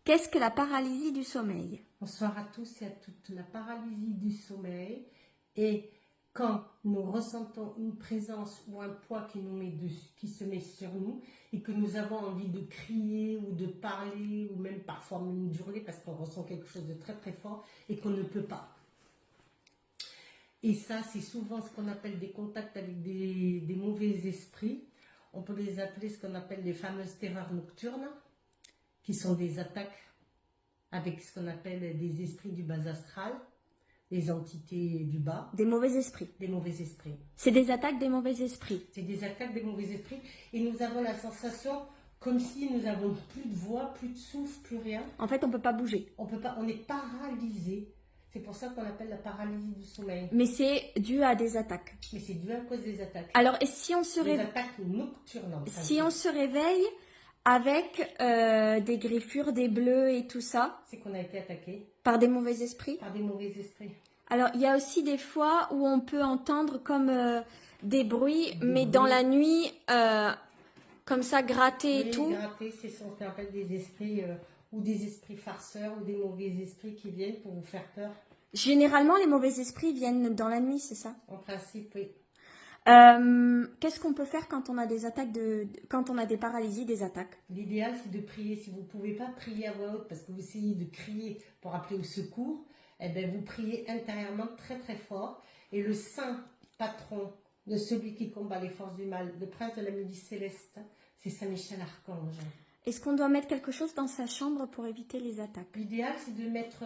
Qu'est-ce que la paralysie du sommeil? Bonsoir à tous et à toutes. La paralysie du sommeil est quand nous ressentons une présence ou un poids qui se met sur nous et que nous avons envie de crier ou de parler ou même parfois même d'hurler parce qu'on ressent quelque chose de très très fort et qu'on ne peut pas. Et ça, c'est souvent ce qu'on appelle des contacts avec des mauvais esprits. On peut les appeler ce qu'on appelle les fameuses terreurs nocturnes, qui sont des attaques avec ce qu'on appelle des esprits du bas astral, des entités du bas. Des mauvais esprits. Des mauvais esprits. C'est des attaques des mauvais esprits. C'est des attaques des mauvais esprits. Et nous avons la sensation comme si nous avons plus de voix, plus de souffle, plus rien. En fait, on ne peut pas bouger. On est paralysé. C'est pour ça qu'on appelle la paralysie du sommeil. Mais c'est dû à des attaques. Mais c'est dû à cause des attaques. Alors, et si on se Des attaques nocturnes. si on se réveille avec des griffures, des bleus et tout ça, c'est qu'on a été attaqué par des mauvais esprits. Par des mauvais esprits. Alors, il y a aussi des fois où on peut entendre comme des bruits, mais dans la nuit, comme ça, gratter et tout. Gratter, c'est ce qu'on appelle des esprits, ou des esprits farceurs, ou des mauvais esprits qui viennent pour vous faire peur. Généralement, les mauvais esprits viennent dans la nuit, c'est ça? En principe, oui. Qu'est-ce qu'on peut faire quand on a des attaques quand on a des paralysies, des attaques? L'idéal, c'est de prier. Si vous ne pouvez pas prier à voix haute parce que vous essayez de crier pour appeler au secours, eh bien, vous priez intérieurement très très fort. Et le saint patron de celui qui combat les forces du mal, le prince de la milice céleste, c'est Saint Michel Archange. Est-ce qu'on doit mettre quelque chose dans sa chambre pour éviter les attaques? L'idéal, c'est de mettre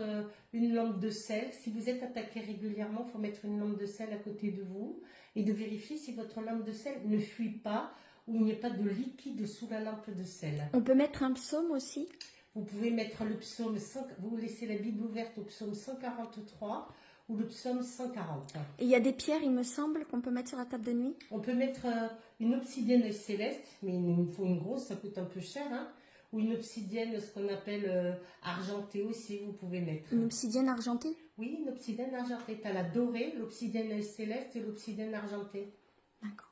une lampe de sel. Si vous êtes attaqué régulièrement, il faut mettre une lampe de sel à côté de vous et de vérifier si votre lampe de sel ne fuit pas ou il n'y a pas de liquide sous la lampe de sel. On peut mettre un psaume aussi? Vous pouvez mettre le psaume 100, vous laissez la Bible ouverte au psaume 143 ou le psaume 140. Et il y a des pierres, il me semble, qu'on peut mettre sur la table de nuit? On peut mettre une obsidienne céleste, mais il nous faut une grosse, ça coûte un peu cher, hein, ou une obsidienne, ce qu'on appelle argentée aussi, vous pouvez mettre. Une obsidienne argentée? Oui, une obsidienne argentée. Tu as la dorée, l'obsidienne céleste et l'obsidienne argentée. D'accord.